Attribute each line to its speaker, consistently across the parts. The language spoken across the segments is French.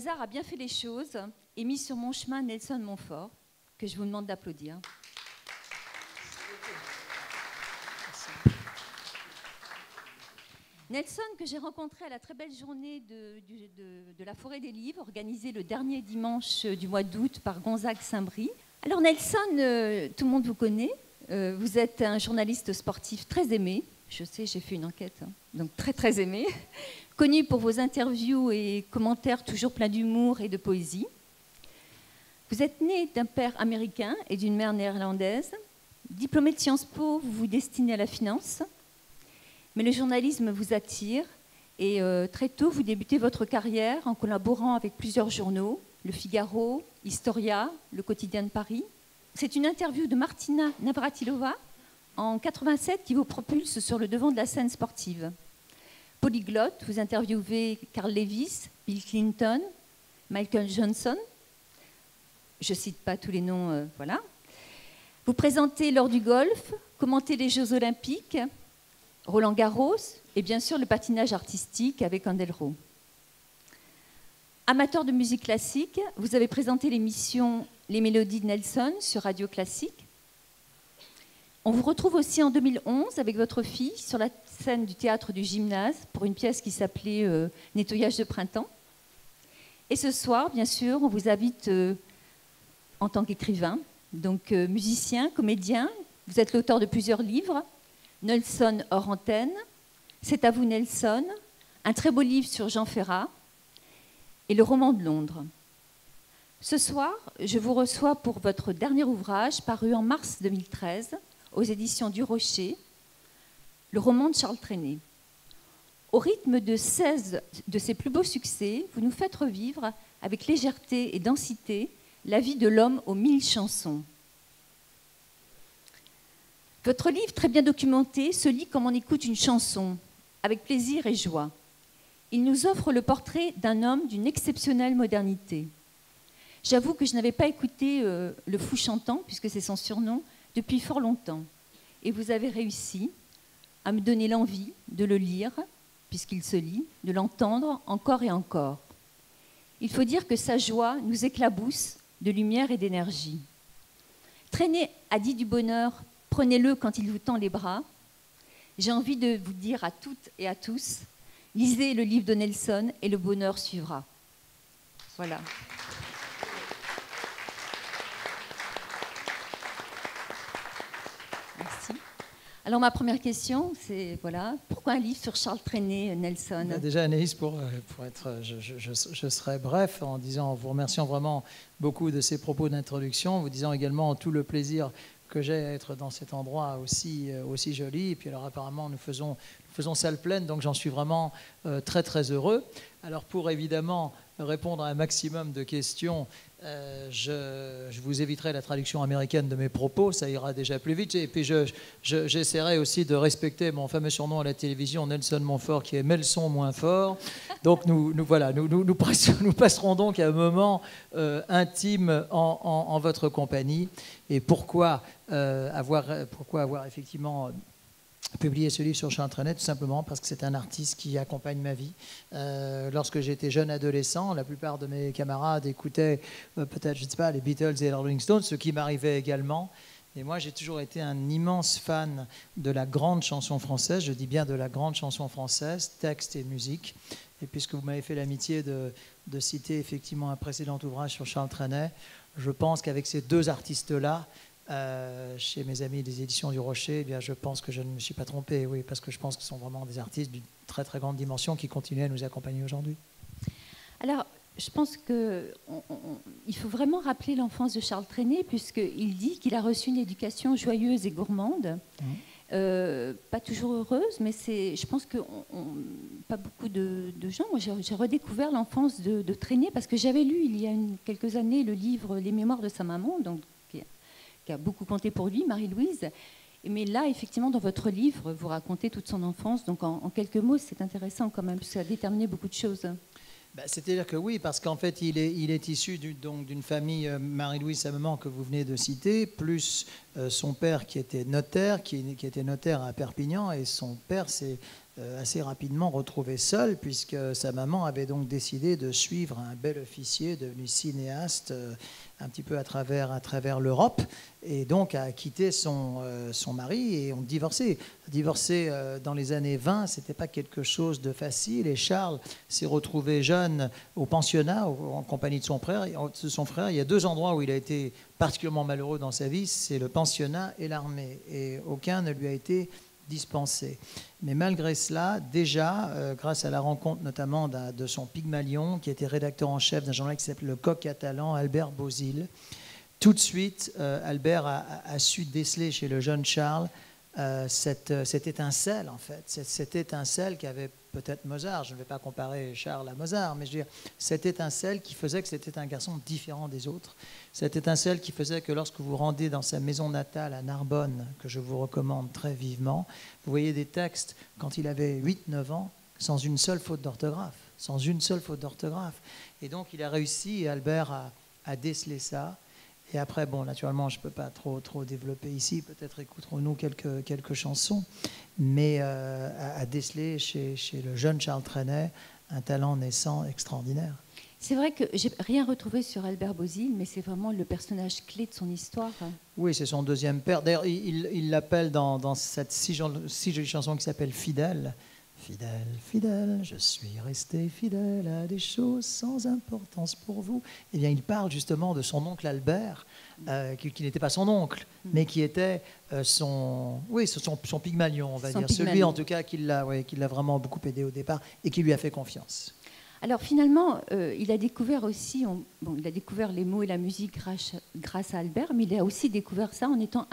Speaker 1: hasard a bien fait les choses et mis sur mon chemin Nelson Montfort, que je vous demande d'applaudir. Nelson, que j'ai rencontré à la très belle journée de la Forêt des Livres, organisée le dernier dimanche du mois d'août par Gonzague Saint-Brie. Alors Nelson, tout le monde vous connaît. Vous êtes un journaliste sportif très aimé. Je sais, j'ai fait une enquête, hein, donc très très aimé. Connu pour vos interviews et commentaires toujours pleins d'humour et de poésie. Vous êtes né d'un père américain et d'une mère néerlandaise. Diplômé de Sciences Po, vous vous destinez à la finance. Mais le journalisme vous attire et très tôt, vous débutez votre carrière en collaborant avec plusieurs journaux, Le Figaro, Historia, Le Quotidien de Paris. C'est une interview de Martina Navratilova en 87 qui vous propulse sur le devant de la scène sportive. Polyglotte, vous interviewez Carl Lewis, Bill Clinton, Michael Johnson. Je ne cite pas tous les noms, voilà. Vous présentez l'heure du golf, commentez les Jeux Olympiques, Roland Garros et bien sûr le patinage artistique avec Andelro. Amateur de musique classique, vous avez présenté l'émission Les Mélodies de Nelson sur Radio Classique. On vous retrouve aussi en 2011 avec votre fille sur la scène du théâtre du Gymnase pour une pièce qui s'appelait Nettoyage de printemps. Et ce soir, bien sûr, on vous invite en tant qu'écrivain, donc musicien, comédien. Vous êtes l'auteur de plusieurs livres. Nelson hors antenne, C'est à vous Nelson, un très beau livre sur Jean Ferrat et le roman de Londres. Ce soir, je vous reçois pour votre dernier ouvrage paru en mars 2013 aux éditions du Rocher, le roman de Charles Trenet. Au rythme de 16 de ses plus beaux succès, vous nous faites revivre avec légèreté et densité la vie de l'homme aux 1000 chansons. Votre livre, très bien documenté, se lit comme on écoute une chanson, avec plaisir et joie. Il nous offre le portrait d'un homme d'une exceptionnelle modernité. J'avoue que je n'avais pas écouté Le Fou Chantant, puisque c'est son surnom, depuis fort longtemps. Et vous avez réussi à me donner l'envie de le lire, puisqu'il se lit, de l'entendre encore et encore. Il faut dire que sa joie nous éclabousse de lumière et d'énergie. Trenet a dit du bonheur. Prenez-le quand il vous tend les bras. J'ai envie de vous dire à toutes et à tous, lisez le livre de Nelson et le bonheur suivra. Voilà. Merci. Alors ma première question, c'est voilà, pourquoi un livre sur Charles Trenet, Nelson?
Speaker 2: Déjà Anaïs, pour être, je serai bref en disant, en vous remerciant vraiment beaucoup de ces propos d'introduction, vous disant également tout le plaisir que j'ai à être dans cet endroit aussi joli. Et puis alors apparemment nous faisons salle pleine, donc j'en suis vraiment très très heureux. Alors pour évidemment répondre à un maximum de questions, je vous éviterai la traduction américaine de mes propos, ça ira déjà plus vite. Et puis j'essaierai aussi de respecter mon fameux surnom à la télévision, Nelson Montfort, qui est mais le son moins fort. Donc nous passerons donc un moment intime en votre compagnie. Et pourquoi avoir effectivement publié ce livre sur Charles Trenet? Tout simplement parce que c'est un artiste qui accompagne ma vie. Lorsque j'étais jeune adolescent, la plupart de mes camarades écoutaient peut-être, je ne sais pas, les Beatles et les Rolling Stones, ce qui m'arrivait également. Et moi, j'ai toujours été un immense fan de la grande chanson française. Je dis bien de la grande chanson française, texte et musique. Et puisque vous m'avez fait l'amitié de citer effectivement un précédent ouvrage sur Charles Trenet, je pense qu'avec ces deux artistes-là, chez mes amis des éditions du Rocher, eh bien, je pense que je ne me suis pas trompé, oui, parce que je pense que ce sont vraiment des artistes d'une très très grande dimension qui continuent à nous accompagner aujourd'hui.
Speaker 1: Alors, je pense qu'il faut vraiment rappeler l'enfance de Charles Trenet, puisqu'il dit qu'il a reçu une éducation joyeuse et gourmande. Pas toujours heureuse, mais je pense que pas beaucoup de gens. Moi, j'ai redécouvert l'enfance de Trenet parce que j'avais lu il y a quelques années le livre Les Mémoires de sa maman, donc, qui a beaucoup compté pour lui, Marie-Louise. Mais là, effectivement, dans votre livre, vous racontez toute son enfance. Donc, en quelques mots, c'est intéressant quand même, parce que ça a déterminé beaucoup de choses.
Speaker 2: C'est-à-dire que oui, parce qu'en fait, il est issu d'une famille, Marie-Louise, sa maman, que vous venez de citer, plus son père qui était notaire, qui était notaire à Perpignan, et son père s'est assez rapidement retrouvé seul, puisque sa maman avait donc décidé de suivre un bel officier devenu cinéaste un petit peu à travers l'Europe, et donc a quitté son mari et ont divorcé. Divorcer dans les années 20, c'était pas quelque chose de facile, et Charles s'est retrouvé jeune au pensionnat en compagnie de son frère. Il y a 2 endroits où il a été particulièrement malheureux dans sa vie, c'est le pensionnat et l'armée, et aucun ne lui a été dispensé. Mais malgré cela, déjà, grâce à la rencontre notamment de son Pygmalion, qui était rédacteur en chef d'un journal qui s'appelle Le Coq catalan, Albert Bozil, tout de suite, Albert a su déceler chez le jeune Charles cette étincelle, en fait, cette étincelle qu'avait peut-être Mozart. Je ne vais pas comparer Charles à Mozart, mais je veux dire, cette étincelle qui faisait que c'était un garçon différent des autres, cette étincelle qui faisait que lorsque vous rendez dans sa maison natale à Narbonne, que je vous recommande très vivement, vous voyez des textes quand il avait 8-9 ans, sans une seule faute d'orthographe, sans une seule faute d'orthographe. Et donc il a réussi, Albert, à déceler ça. Et après, bon, naturellement, je ne peux pas trop développer ici, peut-être écouterons-nous quelques chansons, mais à déceler chez le jeune Charles Trenet un talent naissant extraordinaire.
Speaker 1: C'est vrai que j'ai rien retrouvé sur Albert Bozil, mais c'est vraiment le personnage clé de son histoire.
Speaker 2: Oui, c'est son deuxième père. D'ailleurs, il l'appelle dans cette si jolie chanson qui s'appelle Fidèle. Fidèle, fidèle, je suis resté fidèle à des choses sans importance pour vous. Eh bien, il parle justement de son oncle Albert, qui n'était pas son oncle, mais qui était son Pygmalion, on va dire. Celui, en tout cas, qui l'a vraiment beaucoup aidé au départ et qui lui a fait confiance.
Speaker 1: Alors finalement, il a découvert aussi, il a découvert les mots et la musique grâce à Albert, mais il a aussi découvert ça en étant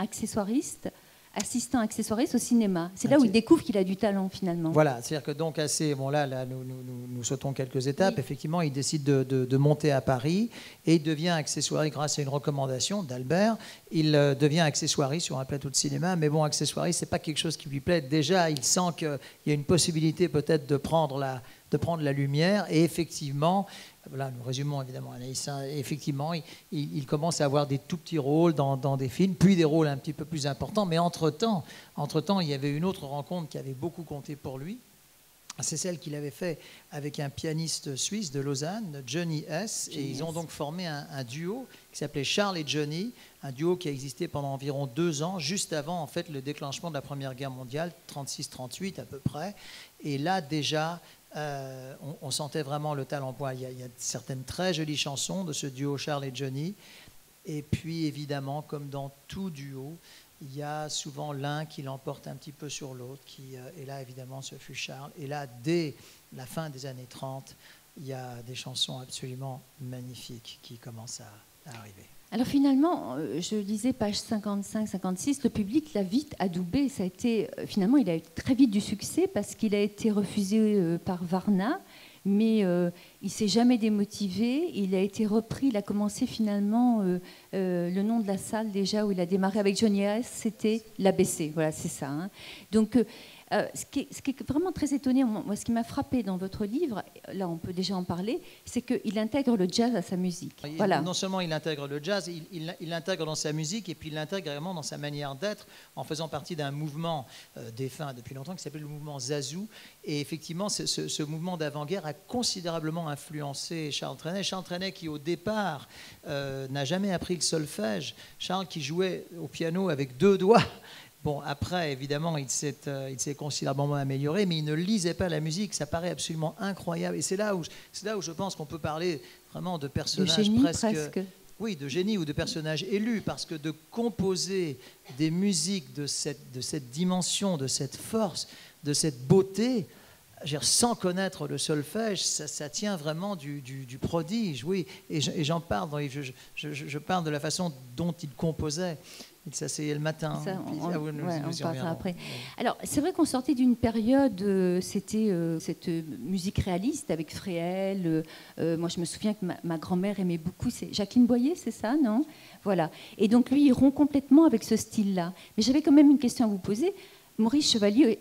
Speaker 1: assistant accessoiriste au cinéma. C'est là où il découvre qu'il a du talent finalement.
Speaker 2: Voilà, c'est-à-dire que donc là nous sautons quelques étapes. Oui. Effectivement, il décide de monter à Paris et il devient accessoiriste grâce à une recommandation d'Albert. Il devient accessoiriste sur un plateau de cinéma, mais bon, accessoiriste, c'est pas quelque chose qui lui plaît. Déjà, il sent qu'il y a une possibilité peut-être de prendre la lumière, et effectivement, là nous résumons évidemment Anaïs, effectivement il commence à avoir des tout petits rôles dans des films, puis des rôles un petit peu plus importants, mais entre-temps, il y avait une autre rencontre qui avait beaucoup compté pour lui. C'est celle qu'il avait fait avec un pianiste suisse de Lausanne, Johnny S. Et ils ont donc formé un duo qui s'appelait Charles et Johnny, un duo qui a existé pendant environ 2 ans, juste avant en fait le déclenchement de la Première Guerre mondiale, 36-38 à peu près. Et là déjà, on sentait vraiment le talent. Il y a certaines très jolies chansons de ce duo Charles et Johnny. Et puis évidemment, comme dans tout duo, il y a souvent l'un qui l'emporte un petit peu sur l'autre. Et là, évidemment, ce fut Charles. Et là, dès la fin des années 30, il y a des chansons absolument magnifiques qui commencent à arriver.
Speaker 1: Alors finalement, je lisais page 55-56, le public l'a vite adoubé. Ça a été, finalement, il a eu très vite du succès parce qu'il a été refusé par Varna, mais il ne s'est jamais démotivé. Il a été repris, il a commencé finalement, le nom de la salle déjà où il a démarré avec Johnny S, c'était l'ABC. Voilà, c'est ça. Hein. Donc, ce qui est vraiment très étonnant, moi, ce qui m'a frappé dans votre livre, là on peut déjà en parler, c'est qu'il intègre le jazz à sa musique. Voilà.
Speaker 2: Non seulement il intègre le jazz, il l'intègre dans sa musique, et puis il l'intègre également dans sa manière d'être, en faisant partie d'un mouvement défunt depuis longtemps qui s'appelle le mouvement Zazu. Et effectivement, ce mouvement d'avant-guerre a considérablement influencé Charles Trenet. Charles Trenet qui au départ n'a jamais appris le solfège. Charles qui jouait au piano avec 2 doigts. Bon, après, évidemment, il s'est considérablement amélioré, mais il ne lisait pas la musique. Ça paraît absolument incroyable. Et c'est là où je pense qu'on peut parler vraiment de personnages
Speaker 1: de génie, presque.
Speaker 2: Oui, de génie ou de personnages élus, parce que de composer des musiques de cette dimension, de cette force, de cette beauté, sans connaître le solfège, ça tient vraiment du prodige, oui. Et j'en parle, je parle de la façon dont il composait. Il s'asseyait le matin.
Speaker 1: Ça, on parlera après. Alors, c'est vrai qu'on sortait d'une période, c'était cette musique réaliste avec Fréhel. Moi, je me souviens que ma grand-mère aimait beaucoup. C'est Jacqueline Boyer, c'est ça, non? Voilà. Et donc, lui, il rompt complètement avec ce style-là. Mais j'avais quand même une question à vous poser. Maurice Chevalier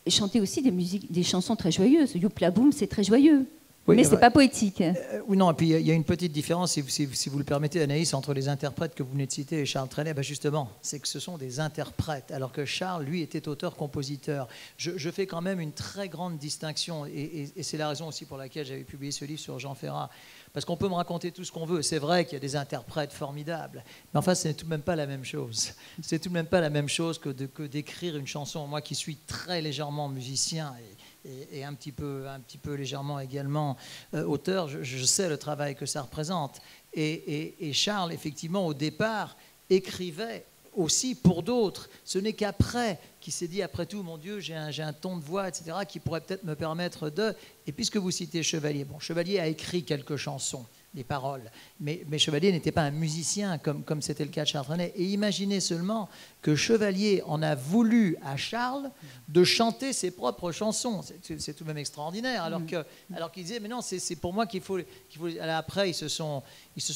Speaker 1: chantait aussi des chansons très joyeuses. Youp la boum, c'est très joyeux.
Speaker 2: Oui,
Speaker 1: mais c'est pas poétique.
Speaker 2: Oui, non, et puis il y a une petite différence, si vous le permettez, Anaïs, entre les interprètes que vous venez de citer et Charles Trenet. Ben justement, c'est que ce sont des interprètes, alors que Charles, lui, était auteur-compositeur. Je fais quand même une très grande distinction, et c'est la raison aussi pour laquelle j'avais publié ce livre sur Jean Ferrat. Parce qu'on peut me raconter tout ce qu'on veut. C'est vrai qu'il y a des interprètes formidables. Mais enfin, ce n'est tout de même pas la même chose. C'est tout de même pas la même chose que d'écrire une chanson. Moi qui suis très légèrement musicien et un petit peu légèrement également auteur, je sais le travail que ça représente. Et Charles, effectivement, au départ, écrivait aussi pour d'autres. Ce n'est qu'après qu'il s'est dit, après tout, mon Dieu, j'ai un ton de voix, etc., qui pourrait peut-être me permettre de... Et puisque vous citez Chevalier, bon, Chevalier a écrit quelques chansons, des paroles, mais Chevalier n'était pas un musicien comme c'était le cas de Charles Trenet. Et imaginez seulement que Chevalier en a voulu à Charles de chanter ses propres chansons. C'est tout de même extraordinaire. Alors qu'il disait, mais non, c'est pour moi qu'il faut... Alors après, ils se sont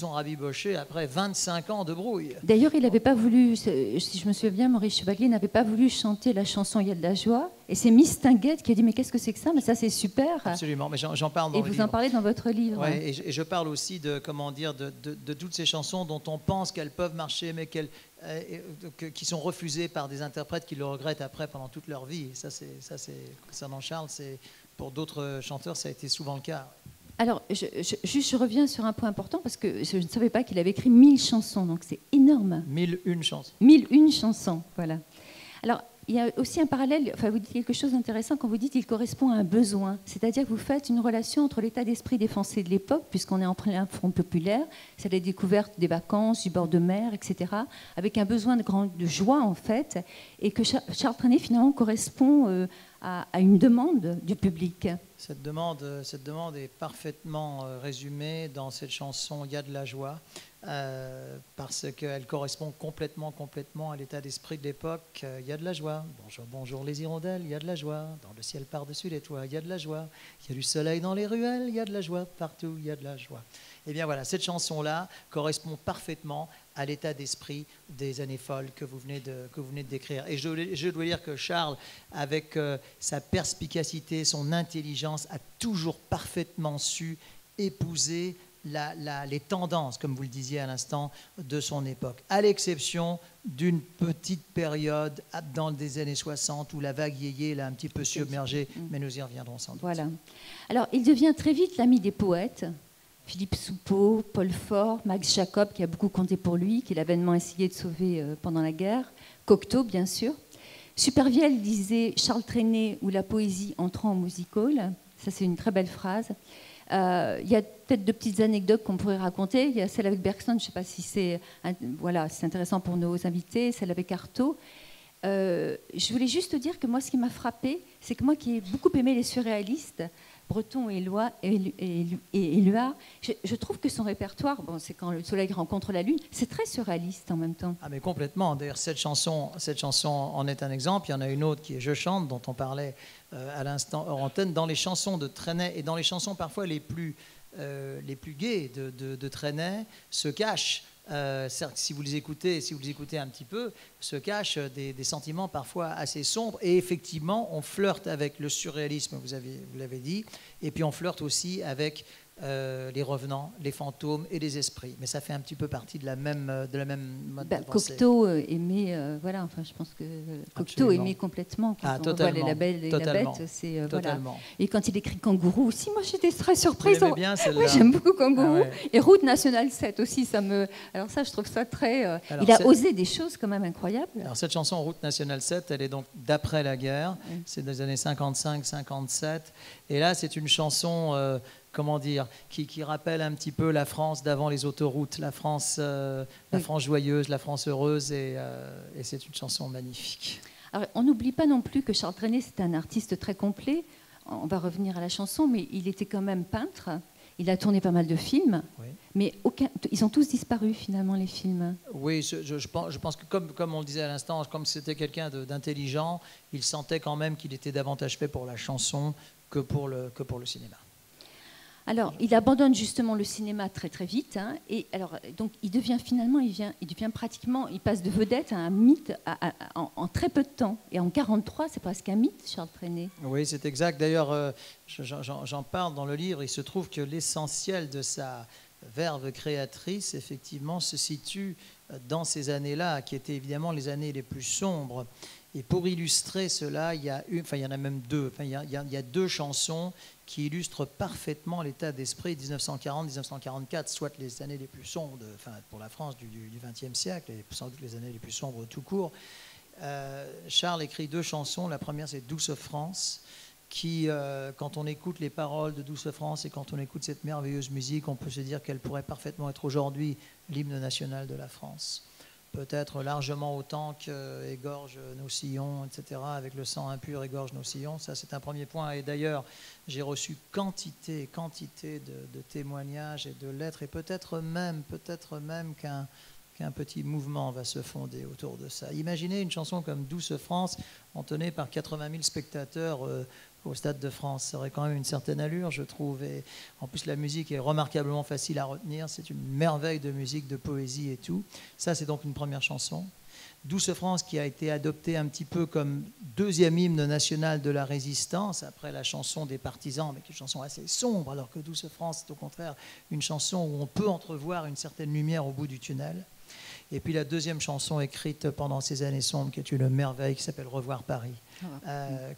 Speaker 2: rabibochés après 25 ans de brouille.
Speaker 1: D'ailleurs, il n'avait pas voulu, si je me souviens bien, Maurice Chevalier n'avait pas voulu chanter la chanson Il y a de la joie. Et c'est Miss Tinguette qui a dit, mais qu'est-ce que c'est que ça? Mais ça, c'est super.
Speaker 2: Absolument, mais j'en parle dans le livre.
Speaker 1: Et vous en parlez dans votre livre.
Speaker 2: Ouais, et je parle aussi de toutes ces chansons dont on pense qu'elles peuvent marcher, mais qui sont refusées par des interprètes qui le regrettent après pendant toute leur vie. Et ça, concernant Charles, pour d'autres chanteurs, ça a été souvent le cas.
Speaker 1: Alors, je reviens sur un point important, parce que je ne savais pas qu'il avait écrit 1000 chansons, donc c'est énorme.
Speaker 2: 1001 chansons.
Speaker 1: 1001 chansons, voilà. Alors, il y a aussi un parallèle, enfin vous dites quelque chose d'intéressant quand vous dites qu'il correspond à un besoin, c'est-à-dire que vous faites une relation entre l'état d'esprit des Français de l'époque, puisqu'on est en plein Front populaire, c'est la découverte des vacances, du bord de mer, etc., avec un besoin de joie en fait, et que Charles Trenet finalement correspond à une demande du public.
Speaker 2: Cette demande est parfaitement résumée dans cette chanson « Il y a de la joie ». Parce qu'elle correspond complètement à l'état d'esprit de l'époque. Il y a de la joie. Bonjour, bonjour les hirondelles, il y a de la joie. Dans le ciel par-dessus les toits, il y a de la joie. Il y a du soleil dans les ruelles, il y a de la joie. Partout, il y a de la joie. Et bien voilà, cette chanson-là correspond parfaitement à l'état d'esprit des années folles que vous venez de décrire. Et je dois dire que Charles, avec sa perspicacité, son intelligence, a toujours parfaitement su épouser les tendances, comme vous le disiez à l'instant, de son époque, à l'exception d'une petite période dans les années 60 où la vague yéyé l'a un petit peu submergé, mais nous y reviendrons sans doute.
Speaker 1: Voilà. Alors, il devient très vite l'ami des poètes. Philippe Soupeau, Paul Fort, Max Jacob, qui a beaucoup compté pour lui, qu'il a vainement essayé de sauver pendant la guerre, Cocteau, bien sûr. Supervielle disait « Charles Trenet ou la poésie entrant en music-hall ». Ça, c'est une très belle phrase. Il y a peut-être deux petites anecdotes qu'on pourrait raconter. Il y a celle avec Bergson, je ne sais pas si c'est intéressant pour nos invités, celle avec Artaud. Je voulais juste dire que moi, ce qui m'a frappée, c'est que moi qui ai beaucoup aimé les surréalistes, Breton et Éluard, je trouve que son répertoire, bon, c'est quand le soleil rencontre la lune, c'est très surréaliste en même temps.
Speaker 2: Ah mais complètement. D'ailleurs, cette chanson en est un exemple. Il y en a une autre qui est Je chante, dont on parlait à l'instant hors antenne. Dans les chansons de Trenet et dans les chansons parfois les plus gaies de Trenet se cachent, si vous les écoutez un petit peu, se cachent des sentiments parfois assez sombres. Et effectivement, on flirte avec le surréalisme, vous l'avez dit, et puis on flirte aussi avec les revenants, les fantômes et les esprits. Mais ça fait un petit peu partie de la même mode de pensée.
Speaker 1: Cocteau aimait, voilà, enfin je pense que Cocteau aimait complètement. Quand on voit les labels et la bête, c'est voilà. Et quand il écrit Kangourou aussi, moi j'étais très surprise.
Speaker 2: Vous bien celle-là?
Speaker 1: Oui, j'aime beaucoup Kangourou. Ah ouais. Et Route nationale 7 aussi, alors ça je trouve ça très. Il a osé des choses quand même incroyables.
Speaker 2: Alors cette chanson Route nationale 7, elle est donc d'après la guerre. C'est des années 55-57. Et là c'est une chanson. Comment dire, qui rappelle un petit peu la France d'avant les autoroutes, la France joyeuse, la France heureuse, et c'est une chanson magnifique.
Speaker 1: Alors, on n'oublie pas non plus que Charles Trenet, c'est un artiste très complet. On va revenir à la chanson, mais il était quand même peintre. Il a tourné pas mal de films, oui. Mais ils ont tous disparu finalement, les films.
Speaker 2: Oui, je pense que comme on le disait à l'instant, comme c'était quelqu'un d'intelligent, il sentait quand même qu'il était davantage fait pour la chanson que pour le cinéma.
Speaker 1: Alors, il abandonne justement le cinéma très très vite, hein, et alors donc il devient finalement, il devient pratiquement, il passe de vedette à un mythe en très peu de temps. Et en 1943, c'est presque un mythe, Charles Trenet.
Speaker 2: Oui, c'est exact. D'ailleurs, j'en parle dans le livre. Il se trouve que l'essentiel de sa verve créatrice, effectivement, se situe dans ces années-là, qui étaient évidemment les années les plus sombres. Et pour illustrer cela, il y en a même deux. Il y a deux chansons qui illustrent parfaitement l'état d'esprit 1940-1944, soit les années les plus sombres pour la France du XXe siècle, et sans doute les années les plus sombres tout court. Charles écrit deux chansons. La première, c'est Douce France, qui, quand on écoute les paroles de Douce France et quand on écoute cette merveilleuse musique, on peut se dire qu'elle pourrait parfaitement être aujourd'hui l'hymne national de la France. Peut-être largement autant que égorge nos sillons, etc., avec le sang impur égorge nos sillons. Ça, c'est un premier point. Et d'ailleurs, j'ai reçu quantité de témoignages et de lettres, et peut-être même qu'un petit mouvement va se fonder autour de ça. Imaginez une chanson comme Douce France, entonnée par 80 000 spectateurs au Stade de France. Ça aurait quand même une certaine allure, je trouve. Et en plus, la musique est remarquablement facile à retenir. C'est une merveille de musique, de poésie et tout. Ça, c'est donc une première chanson. Douce France, qui a été adoptée un petit peu comme deuxième hymne national de la résistance, après la chanson des partisans, mais qui est une chanson assez sombre, alors que Douce France, c'est au contraire une chanson où on peut entrevoir une certaine lumière au bout du tunnel. Et puis la deuxième chanson écrite pendant ces années sombres, qui est une merveille, qui s'appelle Revoir Paris,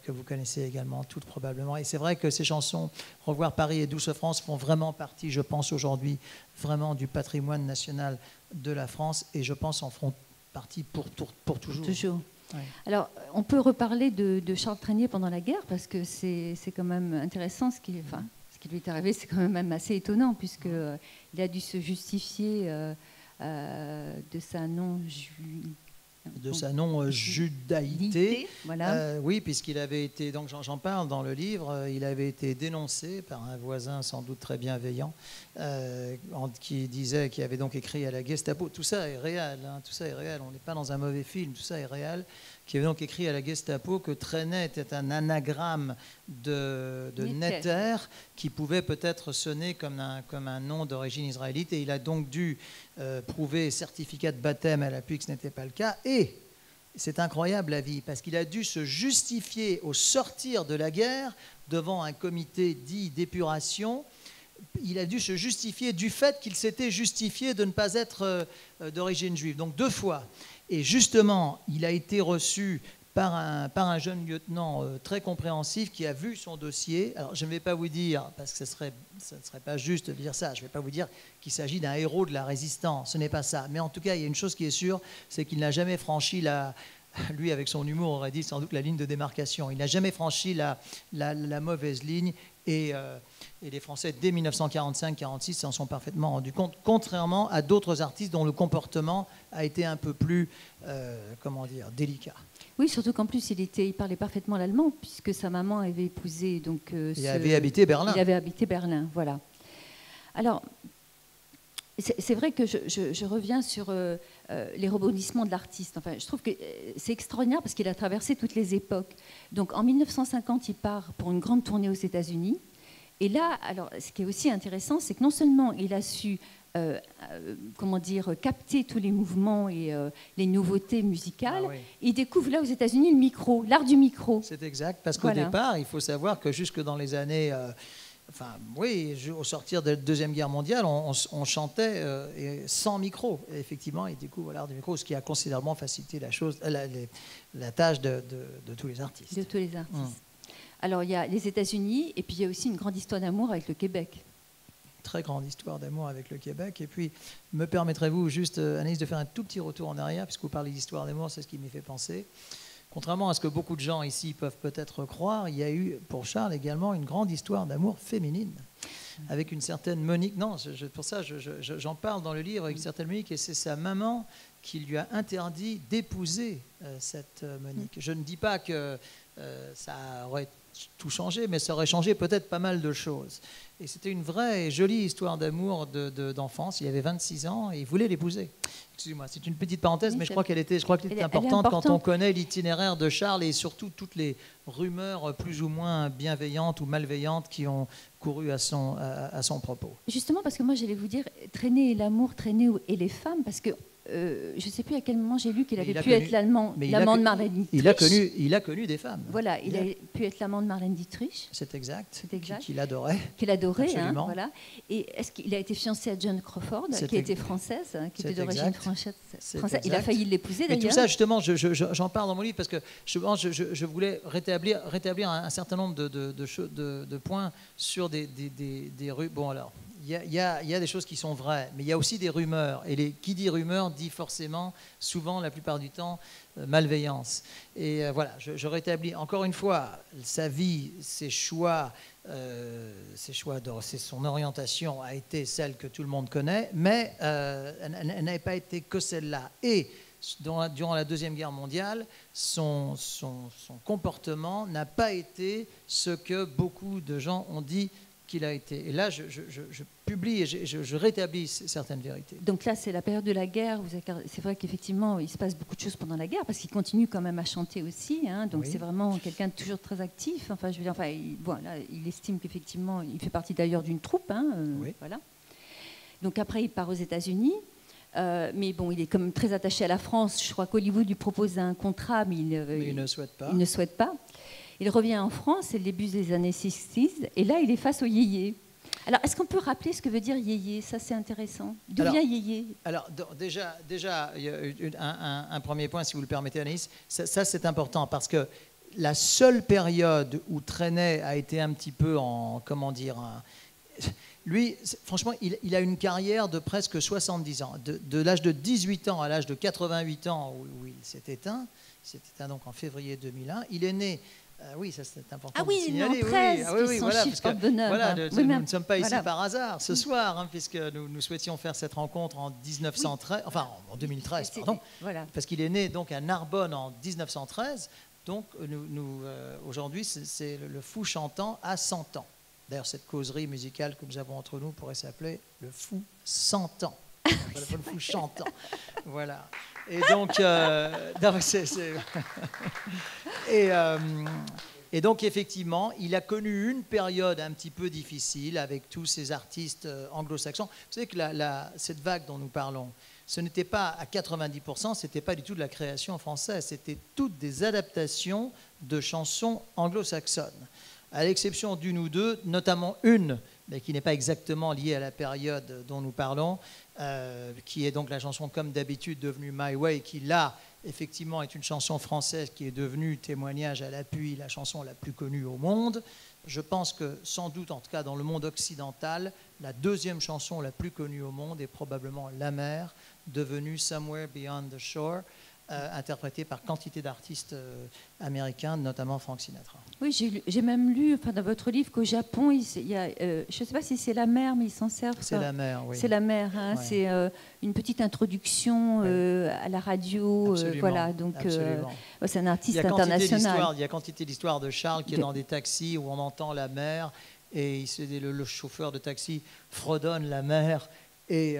Speaker 2: que vous connaissez également toutes probablement. Et c'est vrai que ces chansons, Revoir Paris et Douce France, font vraiment partie, je pense aujourd'hui, vraiment du patrimoine national de la France, et je pense en feront partie pour toujours.
Speaker 1: Toujours.
Speaker 2: Ouais.
Speaker 1: Alors, on peut reparler de Charles Trenet pendant la guerre, parce que c'est quand même intéressant ce qui lui est arrivé, c'est quand même assez étonnant, puisqu'il a dû se justifier de sa non-judaïté.
Speaker 2: Voilà. Oui, puisqu'il avait été, donc j'en parle dans le livre, il avait été dénoncé par un voisin sans doute très bienveillant, qui disait, qui avait donc écrit à la Gestapo, tout ça est réel, hein, tout ça est réel, on n'est pas dans un mauvais film, tout ça est réel, qui avait donc écrit à la Gestapo que Trenet était un anagramme de Netter, qui pouvait peut-être sonner comme un nom d'origine israélite, et il a donc dû prouver certificat de baptême à l'appui que ce n'était pas le cas. Et c'est incroyable la vie, parce qu'il a dû se justifier au sortir de la guerre devant un comité dit d'épuration. Il a dû se justifier du fait qu'il s'était justifié de ne pas être d'origine juive. Donc 2 fois. Et justement, il a été reçu par un jeune lieutenant très compréhensif qui a vu son dossier. Alors, je ne vais pas vous dire, parce que ce ne serait pas juste de dire ça, je ne vais pas vous dire qu'il s'agit d'un héros de la résistance, ce n'est pas ça. Mais en tout cas, il y a une chose qui est sûre, c'est qu'il n'a jamais franchi lui, avec son humour, aurait dit sans doute la ligne de démarcation. Il n'a jamais franchi la mauvaise ligne, et les Français, dès 1945-46, s'en sont parfaitement rendus compte, contrairement à d'autres artistes dont le comportement a été un peu plus, délicat.
Speaker 1: Oui, surtout qu'en plus, il parlait parfaitement l'allemand, puisque sa maman avait épousé...
Speaker 2: Il avait habité Berlin.
Speaker 1: Il avait habité Berlin, voilà. Alors, c'est vrai que je reviens sur les rebondissements de l'artiste. Enfin, je trouve que c'est extraordinaire, parce qu'il a traversé toutes les époques. Donc, en 1950, il part pour une grande tournée aux États-Unis. Et là, alors, ce qui est aussi intéressant, c'est que non seulement il a su... capter tous les mouvements et les nouveautés musicales. Ah oui. Il découvre là aux États-Unis le micro, l'art du micro.
Speaker 2: C'est exact, parce qu'au départ, il faut savoir que jusque dans les années, au sortir de la Deuxième Guerre mondiale, on chantait sans micro. Et effectivement, il découvre l'art du micro, ce qui a considérablement facilité la tâche de tous les artistes.
Speaker 1: De tous les artistes. Alors, il y a les États-Unis, et puis il y a aussi une grande histoire d'amour avec le Québec.
Speaker 2: Très grande histoire d'amour avec le Québec. Et puis, me permettrez-vous juste, Anaïs, de faire un tout petit retour en arrière, puisque vous parlez d'histoire d'amour, c'est ce qui m'y fait penser. Contrairement à ce que beaucoup de gens ici peuvent peut-être croire, il y a eu pour Charles également une grande histoire d'amour féminine, avec une certaine Monique. Non, pour ça, j'en parle dans le livre, avec une certaine Monique, et c'est sa maman qui lui a interdit d'épouser cette Monique. Je ne dis pas que ça aurait tout changé, mais ça aurait changé peut-être pas mal de choses. Et c'était une vraie et jolie histoire d'amour d'enfance. Il avait 26 ans et il voulait l'épouser. Excusez-moi, c'est une petite parenthèse, mais je crois qu'elle était importante quand on connaît l'itinéraire de Charles et surtout toutes les rumeurs plus ou moins bienveillantes ou malveillantes qui ont couru à son propos.
Speaker 1: Justement, parce que moi, j'allais vous dire, traîner l'amour, traîner et les femmes, parce que je ne sais plus à quel moment j'ai lu qu'il avait pu être l'amant de Marlène Dietrich.
Speaker 2: Il a connu des femmes.
Speaker 1: Voilà, il a pu être l'amant de Marlène Dietrich.
Speaker 2: C'est exact. Qu'il adorait.
Speaker 1: Qu'il adorait,
Speaker 2: absolument.
Speaker 1: Voilà. Et est-ce qu'il a été fiancé à Joan Crawford, qui était française, qui était d'origine française. Il a failli l'épouser d'ailleurs.
Speaker 2: Mais tout ça, justement, j'en parle dans mon livre parce que je voulais rétablir un certain nombre de points sur des rues. Bon, alors. Il y a des choses qui sont vraies, mais il y a aussi des rumeurs. Et qui dit rumeur dit forcément, souvent, la plupart du temps, malveillance. Et voilà, je rétablis encore une fois sa vie, ses choix, son orientation a été celle que tout le monde connaît, mais elle n'avait pas été que celle-là. Et durant la Deuxième Guerre mondiale, son comportement n'a pas été ce que beaucoup de gens ont dit qu'il a été. Et là, je publie et je rétablis certaines vérités.
Speaker 1: Donc là, c'est la période de la guerre. C'est vrai qu'effectivement, il se passe beaucoup de choses pendant la guerre, parce qu'il continue quand même à chanter aussi. Donc oui. C'est vraiment quelqu'un de toujours très actif. Enfin, je veux dire, il estime qu'effectivement, il fait partie d'ailleurs d'une troupe.
Speaker 2: Oui.
Speaker 1: Voilà. Donc après, il part aux États-Unis. Mais bon, il est quand même très attaché à la France. Je crois qu'Hollywood lui propose un contrat, mais il ne souhaite pas. Il ne souhaite pas. Il revient en France, c'est le début des années 60, et là, il est face au yéyé. Alors, est-ce qu'on peut rappeler ce que veut dire yéyé? Ça, c'est intéressant. D'où vient yéyé?
Speaker 2: Alors, déjà, il y a un premier point, si vous le permettez, Anaïs. Ça, c'est important, parce que la seule période où Trenet a été un petit peu lui, franchement, il a une carrière de presque 70 ans. De l'âge de 18 ans à l'âge de 88 ans, où il s'est éteint donc en février 2001, il est né... oui, ça c'est important de signaler.
Speaker 1: Oui, voilà, parce que
Speaker 2: nous ne sommes pas ici par hasard ce soir, puisque nous souhaitions faire cette rencontre en 1913, enfin en 2013, pardon, parce qu'il est né donc à Narbonne en 1913. Donc aujourd'hui, c'est le fou chantant à 100 ans. D'ailleurs, cette causerie musicale que nous avons entre nous pourrait s'appeler le fou 100 ans. Le fou chantant. Voilà. Et donc, et donc, effectivement, il a connu une période un petit peu difficile avec tous ces artistes anglo-saxons. Vous savez que cette vague dont nous parlons, ce n'était pas à 90%, ce n'était pas du tout de la création française, c'était toutes des adaptations de chansons anglo-saxonnes. À l'exception d'une ou deux, notamment une, mais qui n'est pas exactement liée à la période dont nous parlons, qui est donc la chanson Comme d'habitude devenue My Way, qui là, effectivement, est une chanson française qui est devenue, témoignage à l'appui, la chanson la plus connue au monde. Je pense que, sans doute, en tout cas dans le monde occidental, la deuxième chanson la plus connue au monde est probablement La Mer, devenue Somewhere Beyond the Shore, interprétée par quantité d'artistes américains, notamment Frank Sinatra.
Speaker 1: Oui, j'ai même lu dans votre livre qu'au Japon, il y a, je ne sais pas si c'est la mer, mais ils s'en servent.
Speaker 2: C'est la mer, oui.
Speaker 1: C'est la mer, ouais. C'est une petite introduction à la radio. Voilà, donc c'est un artiste international.
Speaker 2: Il y a quantité d'histoires de Charles qui est dans des taxis où on entend la mer et le chauffeur de taxi fredonne la mer. Et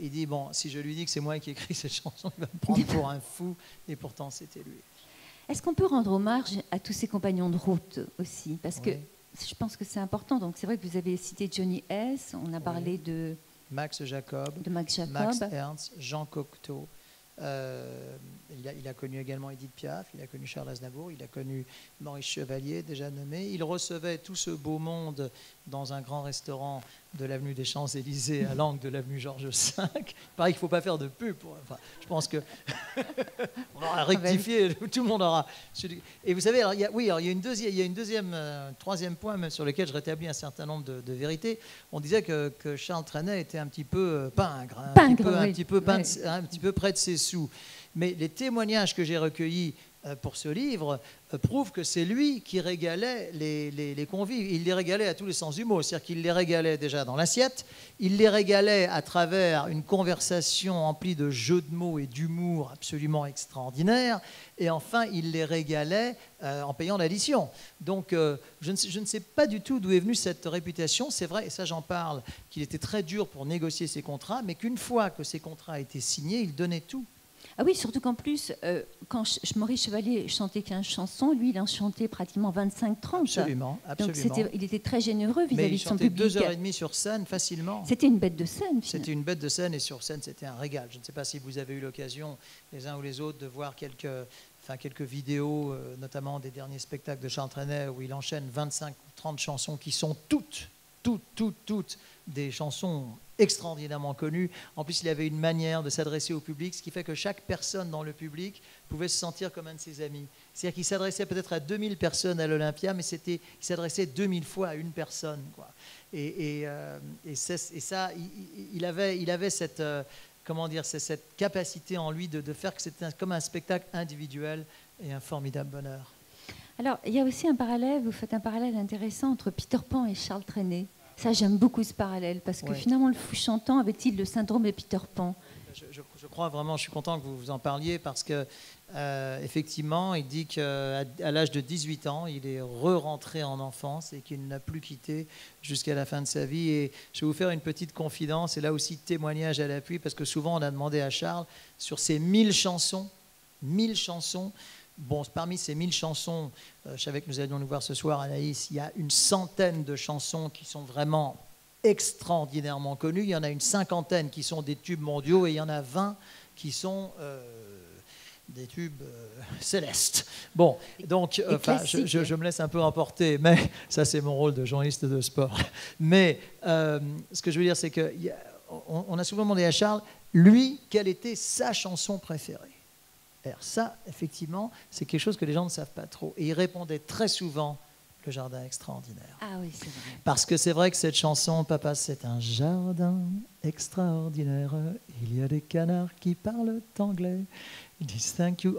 Speaker 2: il dit, bon, si je lui dis que c'est moi qui ai écrit cette chanson, il va me prendre pour un fou. Et pourtant, c'était lui.
Speaker 1: Est-ce qu'on peut rendre hommage à tous ses compagnons de route aussi? Parce que je pense que c'est important. Donc, c'est vrai que vous avez cité Johnny Hess, on a parlé de
Speaker 2: Max Jacob, Max Ernst, Jean Cocteau. Il a connu également Édith Piaf, il a connu Charles Aznavour, il a connu Maurice Chevalier, déjà nommé. Il recevait tout ce beau monde dans un grand restaurant de l'avenue des Champs-Élysées à l'angle de l'avenue Georges V. Il paraît qu'il ne faut pas faire de pub. Je pense que on aura rectifié, tout le monde aura. Et vous savez, il y a une deuxième, troisième point même sur lequel je rétablis un certain nombre de vérités. On disait que Charles Trenet était un petit peu pingre, un petit peu près de ses sous. Mais les témoignages que j'ai recueillis pour ce livre prouve que c'est lui qui régalait les convives. Il les régalait à tous les sens du mot, c'est-à-dire qu'il les régalait déjà dans l'assiette, il les régalait à travers une conversation emplie de jeux de mots et d'humour absolument extraordinaire, et enfin il les régalait en payant l'addition. Donc je ne sais pas du tout d'où est venue cette réputation. C'est vrai, et ça j'en parle, qu'il était très dur pour négocier ses contrats, mais qu'une fois que ces contrats étaient signés, il donnait tout.
Speaker 1: Ah oui, surtout qu'en plus, quand Maurice Chevalier chantait 15 chansons, lui, il en chantait pratiquement 25-30.
Speaker 2: Absolument, absolument.
Speaker 1: Donc il était très généreux vis-à-vis de son public.
Speaker 2: Mais il chantait 2h30 sur scène facilement.
Speaker 1: C'était une bête de scène.
Speaker 2: C'était une bête de scène, et sur scène, c'était un régal. Je ne sais pas si vous avez eu l'occasion, les uns ou les autres, de voir quelques vidéos, notamment des derniers spectacles de Charles Trenet, où il enchaîne 25 ou 30 chansons qui sont toutes des chansons extraordinairement connues. En plus, il avait une manière de s'adresser au public, ce qui fait que chaque personne dans le public pouvait se sentir comme un de ses amis. C'est-à-dire qu'il s'adressait peut-être à 2000 personnes à l'Olympia, mais il s'adressait 2000 fois à une personne, quoi. Et ça, il avait cette, cette capacité en lui de faire que c'était comme un spectacle individuel et un formidable bonheur.
Speaker 1: Alors, il y a aussi un parallèle, vous faites un parallèle intéressant entre Peter Pan et Charles Trenet. Ça, j'aime beaucoup ce parallèle, parce que finalement, le fou chantant avait-il le syndrome de Peter Pan?
Speaker 2: Je crois vraiment, je suis content que vous en parliez, parce que effectivement, il dit qu'à l'âge de 18 ans, il est re-rentré en enfance et qu'il n'a plus quitté jusqu'à la fin de sa vie. Et je vais vous faire une petite confidence, et là aussi témoignage à l'appui, parce que souvent on a demandé à Charles, sur ces 1000 chansons, bon, parmi ces 1000 chansons, je savais que nous allions nous voir ce soir, Anaïs, il y a une centaine de chansons qui sont vraiment extraordinairement connues. Il y en a une cinquantaine qui sont des tubes mondiaux, et il y en a 20 qui sont des tubes célestes. Bon, donc je me laisse un peu emporter, mais ça c'est mon rôle de journaliste de sport. Mais ce que je veux dire, c'est qu'on a souvent demandé à Charles, lui, quelle était sa chanson préférée. Alors ça, effectivement, c'est quelque chose que les gens ne savent pas trop. Et il répondait très souvent, le jardin extraordinaire.
Speaker 1: Ah oui, c'est vrai.
Speaker 2: Parce que c'est vrai que cette chanson, Papa, c'est un jardin extraordinaire. Il y a des canards qui parlent anglais. Ils disent thank you.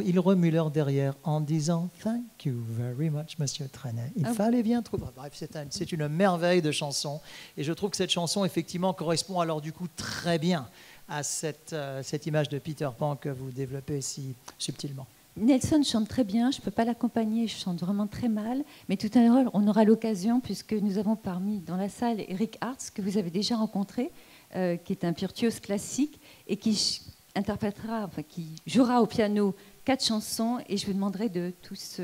Speaker 2: Ils remuent leur derrière en disant thank you very much, Monsieur Trenet. Il fallait bien trouver. Bref, c'est une merveille de chanson. Et je trouve que cette chanson, effectivement, correspond alors du coup très bien à cette image de Peter Pan que vous développez si subtilement.
Speaker 1: Nelson chante très bien, je ne peux pas l'accompagner, je chante vraiment très mal, mais tout à l'heure, on aura l'occasion, puisque nous avons parmi dans la salle Eric Hartz, que vous avez déjà rencontré, qui est un virtuose classique, et qui jouera au piano 4 chansons, et je vous demanderai de tous...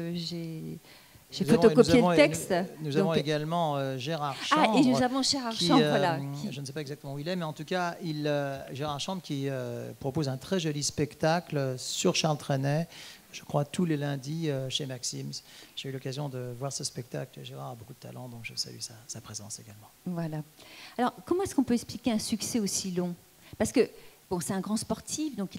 Speaker 1: J'ai photocopié le texte.
Speaker 2: Nous avons également Gérard Chambre.
Speaker 1: Ah, et nous avons Gérard Chambre, voilà.
Speaker 2: Je ne sais pas exactement où il est, mais en tout cas, Gérard Chambre qui propose un très joli spectacle sur Charles Trenet, je crois tous les lundis chez Maxims. J'ai eu l'occasion de voir ce spectacle. Gérard a beaucoup de talent, donc je salue sa présence également.
Speaker 1: Voilà. Alors, comment est-ce qu'on peut expliquer un succès aussi long? Parce que bon, c'est un grand sportif, donc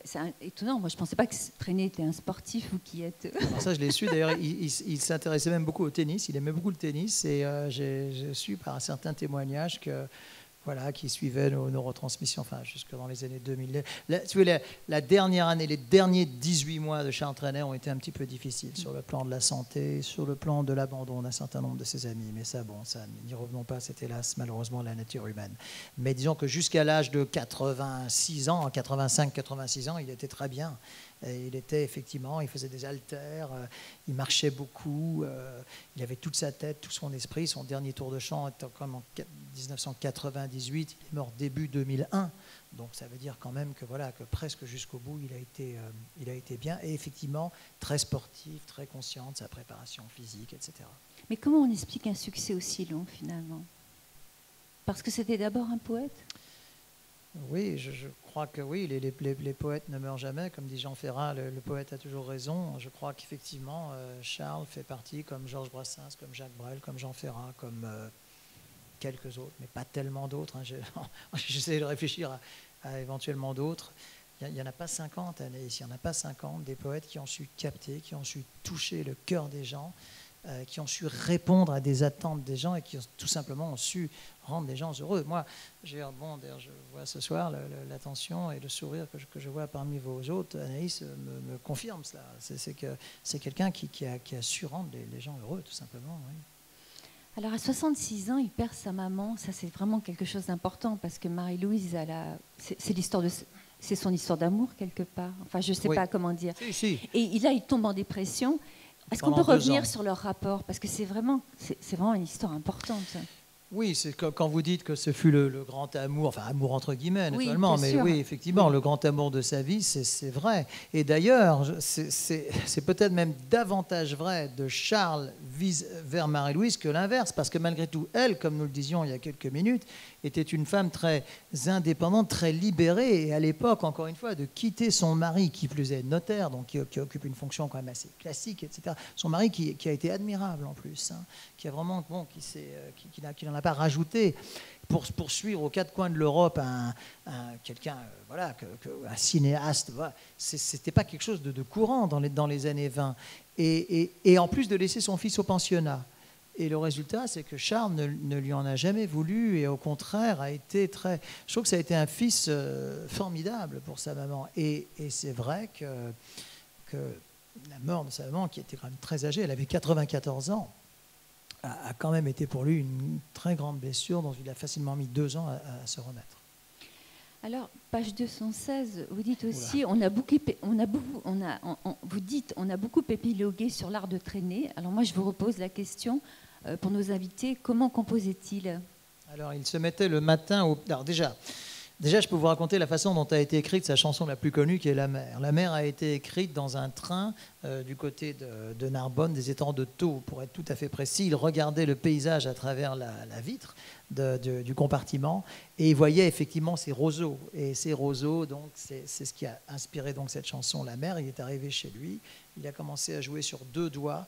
Speaker 1: c'est étonnant. Moi, je ne pensais pas que Trenet était un sportif, vous qui êtes...
Speaker 2: Alors ça, je l'ai su. D'ailleurs, il s'intéressait même beaucoup au tennis. Il aimait beaucoup le tennis. Et j'ai su par certains témoignages qui suivaient nos retransmissions, enfin, jusque dans les années 2000. La dernière année, les derniers 18 mois de Charles Trenet ont été un petit peu difficiles sur le plan de la santé, sur le plan de l'abandon d'un certain nombre de ses amis. Mais ça, n'y revenons pas, c'est hélas, malheureusement, la nature humaine. Mais disons que jusqu'à l'âge de 86 ans, 85-86 ans, il était très bien. Et il faisait des haltères, il marchait beaucoup, il avait toute sa tête, tout son esprit. Son dernier tour de chant était comme en 1998, il est mort début 2001. Donc ça veut dire quand même que presque jusqu'au bout, il a été bien. Et effectivement, très sportif, très conscient de sa préparation physique, etc.
Speaker 1: Mais comment on explique un succès aussi long, finalement? Parce que c'était d'abord un poète?
Speaker 2: Oui, je crois que oui, les poètes ne meurent jamais. Comme dit Jean Ferrat, le poète a toujours raison. Je crois qu'effectivement, Charles fait partie, comme Georges Brassens, comme Jacques Brel, comme Jean Ferrat, comme quelques autres, mais pas tellement d'autres. J'essaie de réfléchir à éventuellement d'autres. Il n'y en a pas 50, Anaïs, il n'y en a pas 50 des poètes qui ont su capter, qui ont su toucher le cœur des gens. qui ont su répondre à des attentes des gens et qui ont tout simplement su rendre les gens heureux. Moi, d'ailleurs, je vois ce soir l'attention et le sourire que je vois parmi vos hôtes. Anaïs me confirme cela. C'est quelqu'un qui a su rendre les gens heureux, tout simplement. Oui.
Speaker 1: Alors, à 66 ans, il perd sa maman. Ça, c'est vraiment quelque chose d'important parce que Marie-Louise, c'est son histoire d'amour, quelque part. Enfin, je ne sais pas comment dire.
Speaker 2: Si.
Speaker 1: Et là, il tombe en dépression. Est-ce qu'on peut revenir sur leur rapport? Parce que c'est vraiment une histoire importante.
Speaker 2: Oui, c'est quand vous dites que ce fut le grand amour, enfin amour entre guillemets naturellement, mais
Speaker 1: sûr.
Speaker 2: oui, effectivement, le grand amour de sa vie, c'est vrai. Et d'ailleurs, c'est peut-être même davantage vrai de Charles vers Marie-Louise que l'inverse, parce que malgré tout, elle, comme nous le disions il y a quelques minutes, était une femme très indépendante, très libérée, et à l'époque, encore une fois, de quitter son mari, qui plus est notaire, donc qui occupe une fonction quand même assez classique, etc. Son mari qui a été admirable en plus, hein, qui a vraiment, qui n'en a pas rajouté pour suivre aux quatre coins de l'Europe quelqu'un, un cinéaste. Voilà. C'était pas quelque chose de courant dans les années 20. Et en plus de laisser son fils au pensionnat. Et le résultat, c'est que Charles ne lui en a jamais voulu et au contraire a été très... Je trouve que ça a été un fils formidable pour sa maman. Et c'est vrai que la mort de sa maman, qui était quand même très âgée, elle avait 94 ans, a quand même été pour lui une très grande blessure dont il a facilement mis 2 ans à se remettre.
Speaker 1: Alors, page 216, vous dites aussi,
Speaker 2: Oula.
Speaker 1: vous dites, on a beaucoup épilogué sur l'art de traîner. Alors moi, je vous repose la question pour nos invités, comment composait-il? Alors,
Speaker 2: il se mettait le matin Alors déjà, je peux vous raconter la façon dont a été écrite sa chanson la plus connue, qui est La Mer. La Mer a été écrite dans un train du côté de Narbonne, des étangs de Thau, pour être tout à fait précis. Il regardait le paysage à travers la vitre du compartiment et il voyait effectivement ces roseaux. Et ces roseaux, donc, c'est ce qui a inspiré donc cette chanson La Mer. Il est arrivé chez lui, il a commencé à jouer sur 2 doigts.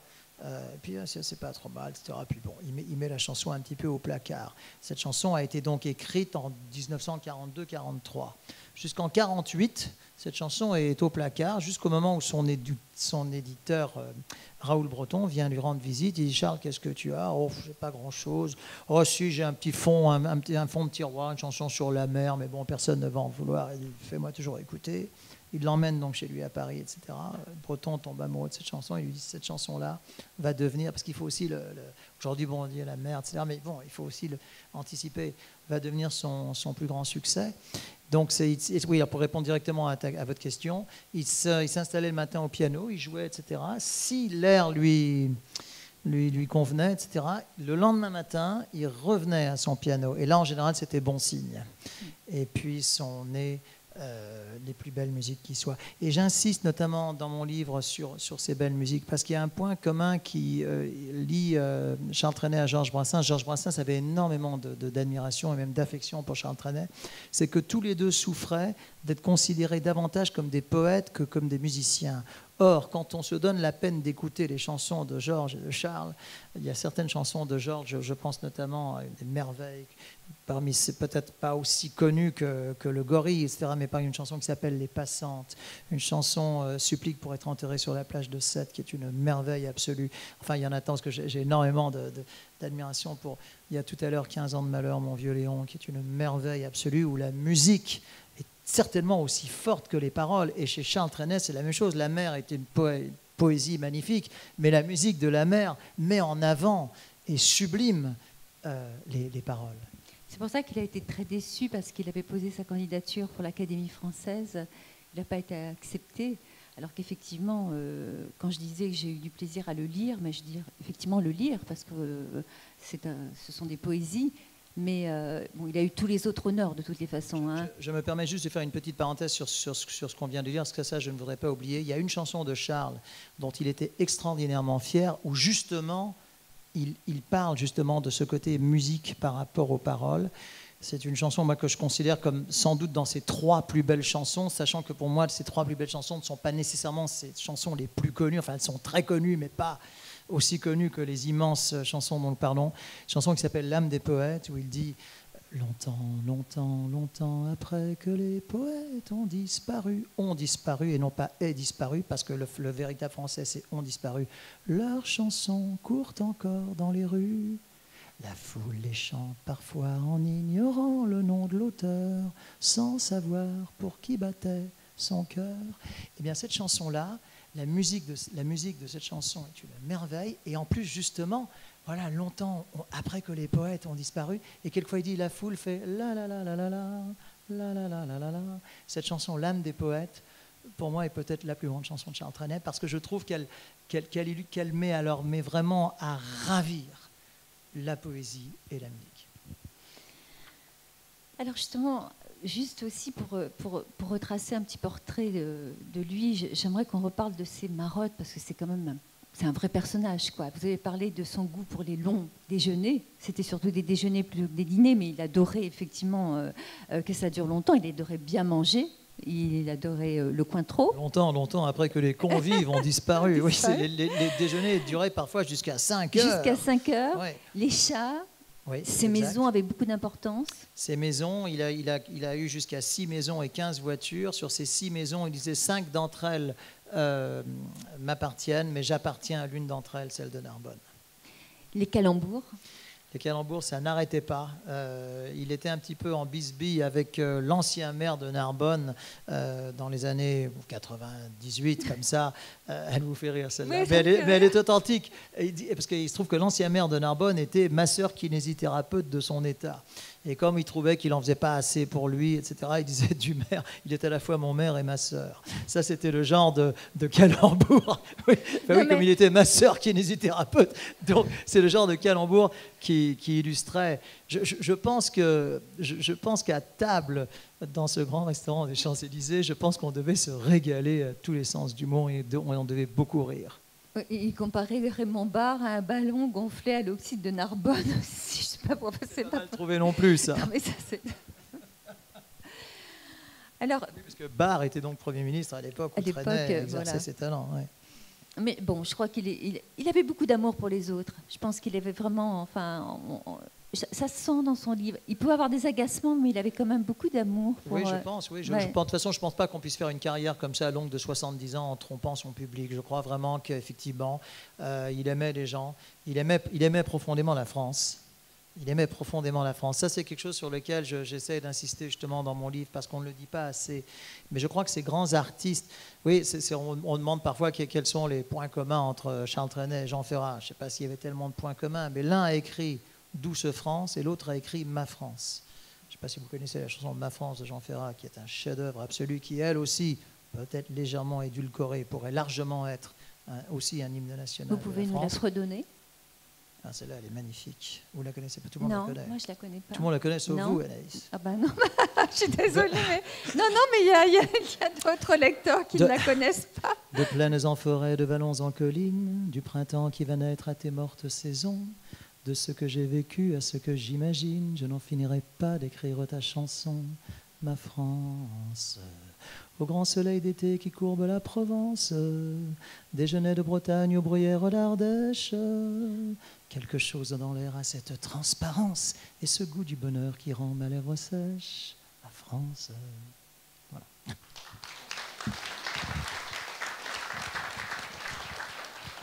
Speaker 2: Puis c'est pas trop mal, etc. Puis bon, il met la chanson un petit peu au placard. Cette chanson a été donc écrite en 1942-43. Jusqu'en 1948, cette chanson est au placard, jusqu'au moment où son éditeur Raoul Breton vient lui rendre visite. Il dit: Charles, qu'est-ce que tu as? Oh, j'ai pas grand-chose. Oh, si, j'ai un petit fond, un fond de tiroir, une chanson sur la mer, mais bon, personne ne va en vouloir. Il dit: fais-moi toujours écouter. Il l'emmène donc chez lui à Paris, etc. Breton tombe amoureux de cette chanson. Il lui dit: cette chanson-là va devenir, parce qu'il faut aussi aujourd'hui, bon, on dit la mer, etc. Mais bon, il faut aussi anticiper, va devenir son plus grand succès. Donc, oui, pour répondre directement à votre question, il s'installait le matin au piano, il jouait, etc. Si l'air lui convenait, etc., le lendemain matin, il revenait à son piano. Et là, en général, c'était bon signe. Et puis, sont nées les plus belles musiques qui soient. Et j'insiste notamment dans mon livre sur ces belles musiques, parce qu'il y a un point commun qui lie Charles Trenet à Georges Brassens. Georges Brassens avait énormément d'admiration et même d'affection pour Charles Trenet. C'est que tous les deux souffraient d'être considérés davantage comme des poètes que comme des musiciens. Or, quand on se donne la peine d'écouter les chansons de Georges et de Charles, il y a certaines chansons de Georges, je pense notamment à des merveilles, parmi c'est peut-être pas aussi connu que le Gorille, etc., mais par une chanson qui s'appelle Les Passantes, une chanson Supplique pour être enterré sur la plage de Sète, qui est une merveille absolue. Enfin, il y en a tant, parce que j'ai énormément d'admiration pour Il y a tout à l'heure 15 ans de malheur, mon vieux Léon, qui est une merveille absolue, où la musique est certainement aussi forte que les paroles. Et chez Charles Trenet, c'est la même chose. La mer est une poésie magnifique, mais la musique de la mer met en avant et sublime les paroles.
Speaker 1: C'est pour ça qu'il a été très déçu, parce qu'il avait posé sa candidature pour l'Académie française. Il n'a pas été accepté. Alors qu'effectivement, quand je disais que j'ai eu du plaisir à le lire, mais je dis effectivement le lire, parce que ce sont des poésies. Mais bon, il a eu tous les autres honneurs de toutes les façons. Hein.
Speaker 2: Je me permets juste de faire une petite parenthèse sur ce qu'on vient de dire, parce que ça, je ne voudrais pas oublier. Il y a une chanson de Charles dont il était extraordinairement fier, où justement, il parle justement de ce côté musique par rapport aux paroles. C'est une chanson moi, que je considère comme sans doute dans ses 3 plus belles chansons, sachant que pour moi, ces 3 plus belles chansons ne sont pas nécessairement ces chansons les plus connues. Enfin, elles sont très connues, mais pas aussi connues que les immenses chansons dont nous parlons. Une chanson qui s'appelle L'âme des poètes, où il dit Longtemps, longtemps, longtemps après que les poètes ont disparu et non pas est disparu, parce que le véritable français c'est ont disparu, leurs chansons courent encore dans les rues. La foule les chante parfois en ignorant le nom de l'auteur, sans savoir pour qui battait son cœur. Eh bien cette chanson-là, la musique de cette chanson est une merveille, et en plus justement, voilà, longtemps après que les poètes ont disparu, et quelquefois il dit la foule fait la la la la la la la la la la la la. Cette chanson, l'âme des poètes, pour moi est peut-être la plus grande chanson de Charles Trenet, parce que je trouve qu'elle met vraiment à ravir la poésie et la musique.
Speaker 1: Alors justement, juste aussi pour retracer un petit portrait de lui, j'aimerais qu'on reparle de ses marottes, parce que c'est quand même c'est un vrai personnage, quoi. Vous avez parlé de son goût pour les longs déjeuners. C'était surtout des déjeuners plutôt que des dîners, mais il adorait effectivement que ça dure longtemps. Il adorait bien manger. Il adorait le Cointreau.
Speaker 2: Longtemps après que les convives ont disparu. Oui, les déjeuners duraient parfois jusqu'à 5 heures.
Speaker 1: Jusqu'à 5 heures.
Speaker 2: Ouais.
Speaker 1: Les chats.
Speaker 2: Oui,
Speaker 1: ces maisons avaient beaucoup d'importance.
Speaker 2: Ces maisons, il a eu jusqu'à 6 maisons et 15 voitures. Sur ces 6 maisons, il disait 5 d'entre elles m'appartiennent, mais j'appartiens à l'une d'entre elles, celle de Narbonne.
Speaker 1: Les calembours.
Speaker 2: Les calembours, ça n'arrêtait pas. Il était un petit peu en bisbille avec l'ancien maire de Narbonne dans les années 98, comme ça. Elle vous fait rire, celle-là. Mais elle est authentique. Parce qu'il se trouve que l'ancien maire de Narbonne était masseur kinésithérapeute de son état. Et comme il trouvait qu'il n'en faisait pas assez pour lui, etc., il disait du maire, il est à la fois mon maire et ma sœur. Ça, c'était le genre de calembour. Oui, comme il était masseur kinésithérapeute. Donc, c'est le genre de calembour qui illustrait. Je pense qu'à table, dans ce grand restaurant des Champs-Élysées, je pense qu'on devait se régaler à tous les sens du mot, et on devait beaucoup rire.
Speaker 1: Il comparait Raymond Barre à un ballon gonflé à l'oxyde de Narbonne aussi. Je sais pas pourquoi c'est pas
Speaker 2: trouvé non plus ça.
Speaker 1: Non, mais ça c'est... Alors,
Speaker 2: parce que Barre était donc Premier ministre à l'époque où Trenet exerçait ses talents. Ouais.
Speaker 1: Mais bon, je crois qu'il avait beaucoup d'amour pour les autres. Je pense qu'il avait vraiment, ça se sent dans son livre. Il peut avoir des agacements, mais il avait quand même beaucoup d'amour.
Speaker 2: Oui, je pense. Oui. De toute façon, je ne pense pas qu'on puisse faire une carrière comme ça longue de 70 ans en trompant son public. Je crois vraiment qu'effectivement, il aimait les gens. Il aimait profondément la France. Il aimait profondément la France. Ça, c'est quelque chose sur lequel j'essaie d'insister justement dans mon livre, parce qu'on ne le dit pas assez. Mais je crois que ces grands artistes... Oui, on demande parfois quels sont les points communs entre Charles Trenet et Jean Ferrat. Je ne sais pas s'il y avait tellement de points communs, mais l'un a écrit Douce France et l'autre a écrit Ma France. Je ne sais pas si vous connaissez la chanson Ma France de Jean Ferrat, qui est un chef-d'œuvre absolu, qui elle aussi, peut-être légèrement édulcorée, pourrait largement être aussi un hymne national.
Speaker 1: Vous pouvez nous la redonner?
Speaker 2: Ah, celle-là, elle est magnifique. Vous la connaissez pas? Tout le monde la connaît.
Speaker 1: Non, moi je la connais pas.
Speaker 2: Tout le monde la connaît sauf vous, Anaïs.
Speaker 1: Ah ben non, je suis désolée, mais non, mais il y a d'autres lecteurs qui ne la connaissent pas.
Speaker 2: De plaines en forêt, de vallons en collines, du printemps qui va naître à tes mortes saisons, de ce que j'ai vécu à ce que j'imagine, je n'en finirai pas d'écrire ta chanson, ma France. Au grand soleil d'été qui courbe la Provence, des genêts de Bretagne aux bruyères d'Ardèche, quelque chose dans l'air a cette transparence et ce goût du bonheur qui rend ma lèvre sèche, la France. Voilà.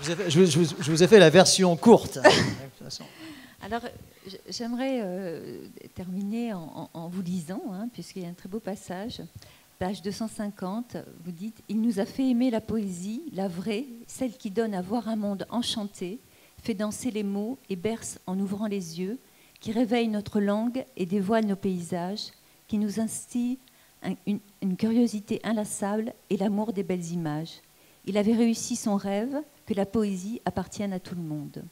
Speaker 2: Je vous ai fait la version courte.
Speaker 1: Alors, j'aimerais terminer en vous lisant, puisqu'il y a un très beau passage. Page 250, vous dites « Il nous a fait aimer la poésie, la vraie, celle qui donne à voir un monde enchanté, fait danser les mots et berce en ouvrant les yeux, qui réveille notre langue et dévoile nos paysages, qui nous instille une curiosité inlassable et l'amour des belles images. Il avait réussi son rêve, que la poésie appartienne à tout le monde. »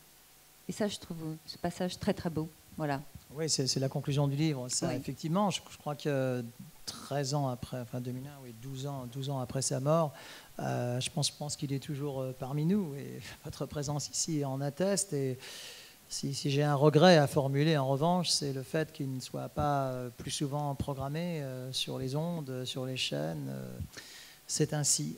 Speaker 1: Et ça, je trouve ce passage très très beau. Voilà.
Speaker 2: Oui, c'est la conclusion du livre. Ça, oui. Effectivement, je crois que 13 ans après, enfin 2001, oui, 12 ans après sa mort, je pense qu'il est toujours parmi nous. Et votre présence ici en atteste. Et si j'ai un regret à formuler, en revanche, c'est le fait qu'il ne soit pas plus souvent programmé sur les ondes, sur les chaînes. C'est ainsi.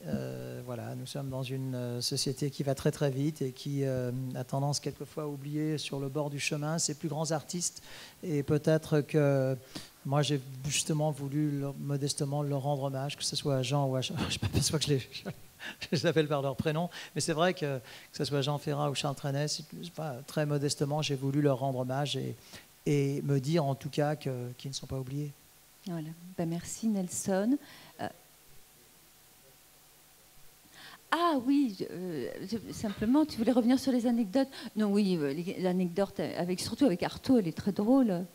Speaker 2: voilà, nous sommes dans une société qui va très très vite et qui a tendance quelquefois à oublier sur le bord du chemin ses plus grands artistes. Et peut-être que moi j'ai justement voulu modestement leur rendre hommage, que ce soit à Jean ou à Charles. Je ne sais pas pourquoi je les appelle par leur prénom, mais c'est vrai que ce soit Jean Ferrat ou Charles Trenet, très modestement j'ai voulu leur rendre hommage et me dire en tout cas qu'ils ne sont pas oubliés.
Speaker 1: Voilà. Ben, merci Nelson. Ah oui, simplement, tu voulais revenir sur les anecdotes. Non, oui, l'anecdote, surtout avec Artaud, elle est très drôle.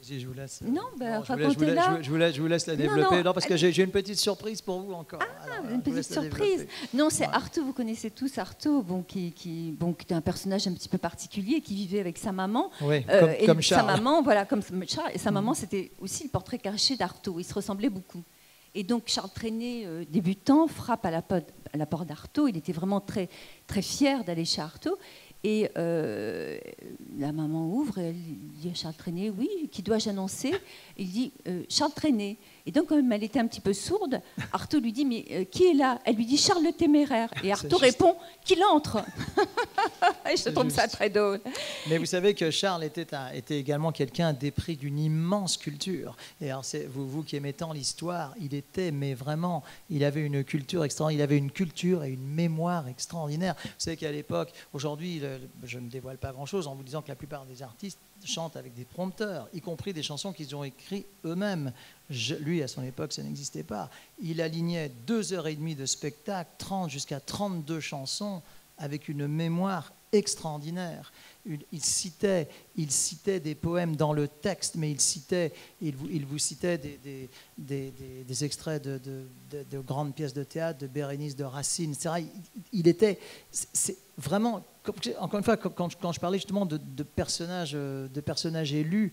Speaker 2: Je vous laisse.
Speaker 1: Non, racontez-la.
Speaker 2: Je vous laisse la développer. Non, parce que j'ai une petite surprise pour vous encore.
Speaker 1: Alors, une petite surprise. Non, c'est Artaud, vous connaissez tous Artaud, qui est un personnage un petit peu particulier, qui vivait avec sa maman.
Speaker 2: Oui, comme Charles.
Speaker 1: Sa maman, voilà, comme Charles. Et sa maman, c'était aussi le portrait caché d'Artaud. Ils se ressemblaient beaucoup. Et donc Charles Trenet, débutant, frappe à la porte d'Artaud. Il était vraiment très, très fier d'aller chez Artaud. Et la maman ouvre et elle dit à Charles Trenet, oui, qui dois-je annoncer? Il dit Charles Trenet. Et donc, comme elle était un petit peu sourde, Artaud lui dit, mais qui est là? Elle lui dit Charles le Téméraire. Et Artaud répond qu'il entre. Et je trouve ça très drôle.
Speaker 2: Mais vous savez que Charles était également quelqu'un d'épris d'une immense culture. Et alors, vous qui aimez tant l'histoire, il avait une culture extraordinaire. Il avait une culture et une mémoire extraordinaire. Vous savez qu'à l'époque, aujourd'hui, je ne dévoile pas grand-chose en vous disant que la plupart des artistes chantent avec des prompteurs, y compris des chansons qu'ils ont écrites eux-mêmes. Lui, à son époque, ça n'existait pas. Il alignait 2h30 de spectacle, 30 jusqu'à 32 chansons, avec une mémoire extraordinaire. Il citait des poèmes dans le texte, mais il vous citait des extraits de grandes pièces de théâtre, de Bérénice, de Racine, etc. C'est vraiment, encore une fois, quand je parlais justement de personnages élus,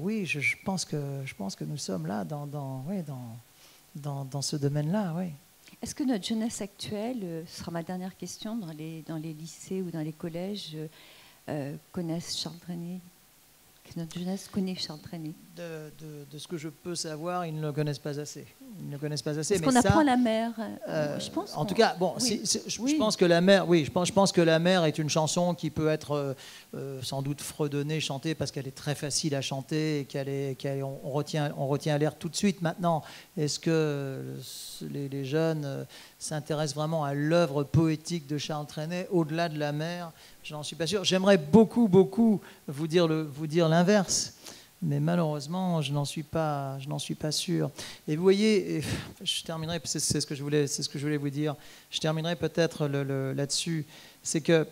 Speaker 2: oui, je pense que nous sommes là dans ce domaine-là, oui.
Speaker 1: Est-ce que notre jeunesse actuelle, ce sera ma dernière question, dans les lycées ou dans les collèges, connaissent Charles Trenet? Que notre jeunesse connaît Charles Trenet?
Speaker 2: De ce que je peux savoir, ils ne le connaissent pas assez.
Speaker 1: Est-ce qu'on apprend la mer? Je pense.
Speaker 2: En tout cas, bon,
Speaker 1: oui.
Speaker 2: Je pense que la mer, oui, je pense que la mer est une chanson qui peut être sans doute fredonnée, chantée, parce qu'elle est très facile à chanter et on retient l'air tout de suite. Maintenant, est-ce que les jeunes s'intéressent vraiment à l'œuvre poétique de Charles Trenet au-delà de la mer? Je n'en suis pas sûr. J'aimerais beaucoup vous dire l'inverse. Mais malheureusement, je n'en suis pas sûr. Et vous voyez, je terminerai, c'est ce que je voulais vous dire. Je terminerai peut-être là-dessus. C'est que,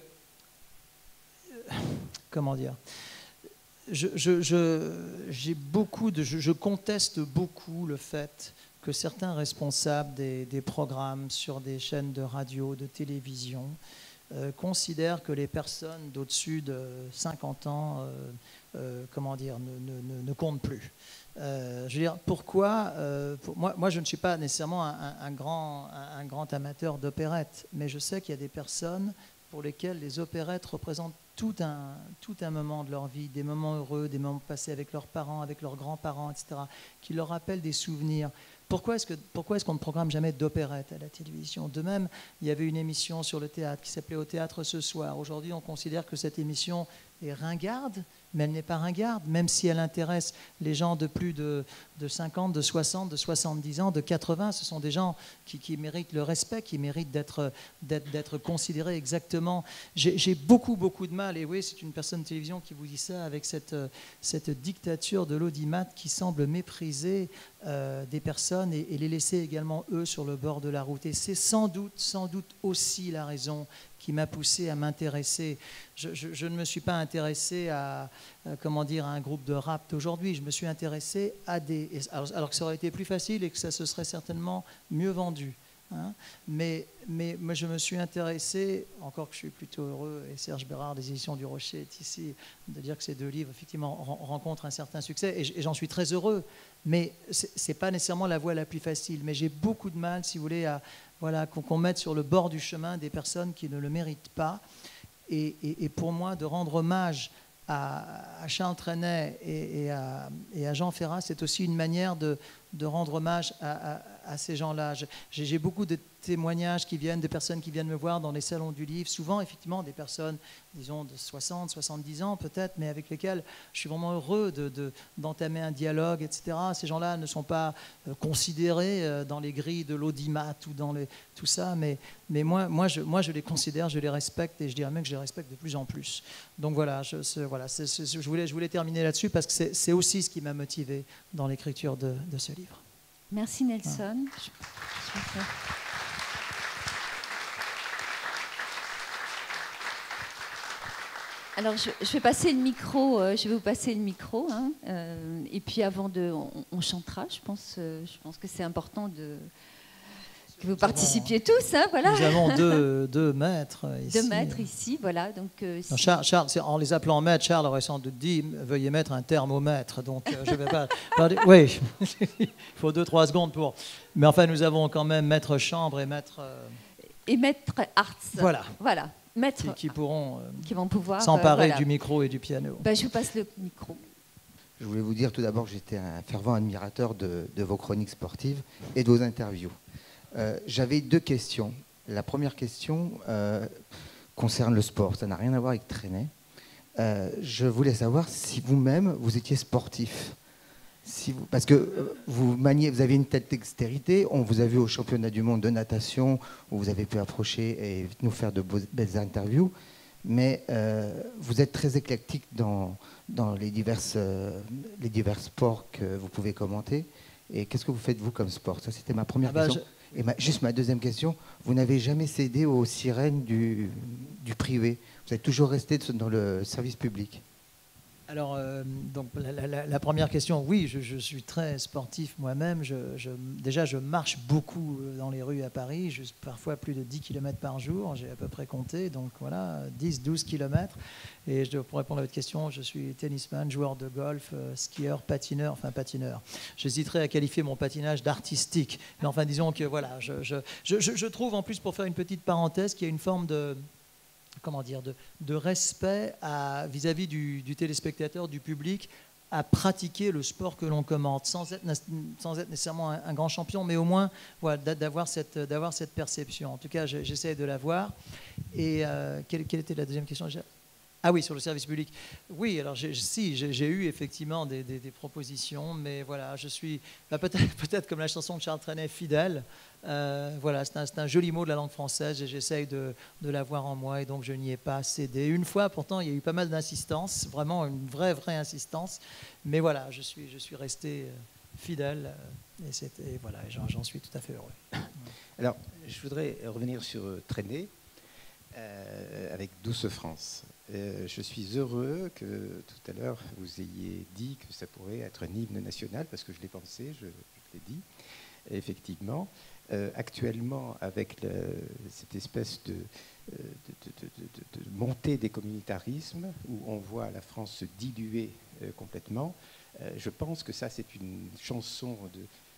Speaker 2: comment dire, je conteste beaucoup le fait que certains responsables des programmes sur des chaînes de radio, de télévision, considèrent que les personnes d'au-dessus de 50 ans ne comptent plus. Je veux dire, pourquoi moi, je ne suis pas nécessairement un grand amateur d'opérettes, mais je sais qu'il y a des personnes pour lesquelles les opérettes représentent tout un moment de leur vie, des moments heureux, des moments passés avec leurs parents, avec leurs grands-parents, etc., qui leur rappellent des souvenirs. Pourquoi est-ce qu'on ne programme jamais d'opérette à la télévision? De même, il y avait une émission sur le théâtre qui s'appelait Au théâtre ce soir. Aujourd'hui, on considère que cette émission est ringarde, mais elle n'est pas ringarde, même si elle intéresse les gens de plus de 50, de 60, de 70 ans, de 80. Ce sont des gens qui méritent le respect, qui méritent d'être considérés exactement. J'ai beaucoup de mal, et oui, c'est une personne de télévision qui vous dit ça, avec cette dictature de l'audimat qui semble mépriser des personnes et les laisser également, eux, sur le bord de la route. Et c'est sans doute aussi la raison qui m'a poussé à m'intéresser. Je ne me suis pas intéressé à un groupe de rap d'aujourd'hui. Je me suis intéressé à alors que ça aurait été plus facile et que ça se serait certainement mieux vendu. Hein. Mais moi, je me suis intéressé, encore que je suis plutôt heureux, et Serge Bérard des Éditions du Rocher est ici, de dire que ces 2 livres, effectivement, rencontrent un certain succès, et j'en suis très heureux. Mais ce n'est pas nécessairement la voie la plus facile. Mais j'ai beaucoup de mal, si vous voulez, qu'on mette sur le bord du chemin des personnes qui ne le méritent pas. Et pour moi, de rendre hommage à Charles Trenet et à Jean Ferrat, c'est aussi une manière de rendre hommage à à ces gens-là. J'ai beaucoup de témoignages qui viennent, des personnes qui viennent me voir dans les salons du livre, souvent effectivement des personnes, disons, de 60, 70 ans peut-être, mais avec lesquelles je suis vraiment heureux d'entamer un dialogue, etc. Ces gens-là ne sont pas considérés dans les grilles de l'audimat ou dans tout ça, mais moi, je les considère, je les respecte, et je dirais même que je les respecte de plus en plus. Donc voilà, je voulais terminer là-dessus parce que c'est aussi ce qui m'a motivé dans l'écriture de ce livre.
Speaker 1: Merci Nelson. Alors, je vais passer le micro. Je vais vous passer le micro, hein, et puis avant on chantera. Je pense que c'est important que vous participiez tous, hein, voilà.
Speaker 2: Nous avons deux maîtres ici.
Speaker 1: 2 maîtres ici, voilà. Donc,
Speaker 2: non, Charles, en les appelant maîtres, Charles aurait sans doute dit veuillez mettre un thermomètre. Donc je vais pas. Oui, il faut 2-3 secondes pour. Mais enfin, nous avons quand même maître chambre et maître.
Speaker 1: Et maître arts. Voilà. Maîtres
Speaker 2: qui pourront
Speaker 1: qui vont pouvoir
Speaker 2: s'emparer du micro et du piano.
Speaker 1: Je vous passe le micro.
Speaker 3: Je voulais vous dire tout d'abord que j'étais un fervent admirateur de vos chroniques sportives et de vos interviews. J'avais 2 questions. La première question concerne le sport. Ça n'a rien à voir avec traîner. Je voulais savoir si vous-même, vous étiez sportif. Parce que vous avez une telle dextérité. On vous a vu au championnat du monde de natation, où vous avez pu approcher et nous faire de belles interviews. Mais vous êtes très éclectique dans les divers sports que vous pouvez commenter. Et qu'est-ce que vous faites, vous, comme sport? Ça, c'était ma première question. Et juste ma deuxième question, vous n'avez jamais cédé aux sirènes du privé. Vous êtes toujours resté dans le service public.
Speaker 2: Alors, donc, la première question, oui, je suis très sportif moi-même. Déjà, je marche beaucoup dans les rues à Paris, parfois plus de 10 km par jour, j'ai à peu près compté, donc voilà, 10-12 km. Et pour répondre à votre question, je suis tennisman, joueur de golf, skieur, patineur. J'hésiterais à qualifier mon patinage d'artistique. Mais enfin, disons que voilà, je trouve en plus, pour faire une petite parenthèse, qu'il y a une forme de respect vis-à-vis du téléspectateur, du public, à pratiquer le sport que l'on commente, sans être nécessairement un grand champion, mais au moins voilà, d'avoir cette perception. En tout cas, j'essaie de l'avoir. Et quelle était la deuxième question? Ah oui, sur le service public. Oui, alors j'ai eu effectivement des propositions, mais voilà, je suis peut-être comme la chanson de Charles Trenet, fidèle. Voilà, c'est un joli mot de la langue française et j'essaye de l'avoir en moi et donc je n'y ai pas cédé. Une fois, pourtant, il y a eu pas mal d'insistance, vraiment une vraie insistance, mais voilà, je suis resté fidèle et voilà, j'en suis tout à fait heureux.
Speaker 4: Alors, je voudrais revenir sur Trenet avec Douce France. Je suis heureux que tout à l'heure vous ayez dit que ça pourrait être un hymne national, parce que je l'ai pensé, je l'ai dit. Et effectivement, actuellement, avec cette espèce de montée des communautarismes, où on voit la France se diluer complètement, je pense que ça, c'est une chanson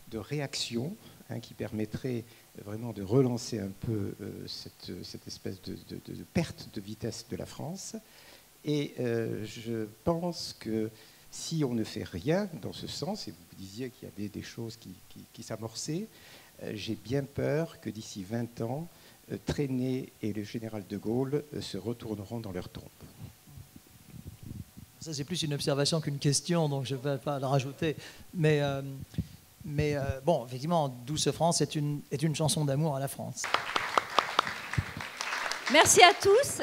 Speaker 4: de réaction qui permettrait vraiment de relancer un peu cette espèce de perte de vitesse de la France. Et je pense que si on ne fait rien dans ce sens, et vous disiez qu'il y avait des choses qui s'amorçaient, j'ai bien peur que d'ici 20 ans, Trenet et le général de Gaulle se retourneront dans leur tombe.
Speaker 2: Ça, c'est plus une observation qu'une question, donc je ne vais pas la rajouter. Mais bon, effectivement, Douce France est une chanson d'amour à la France.
Speaker 1: Merci à tous.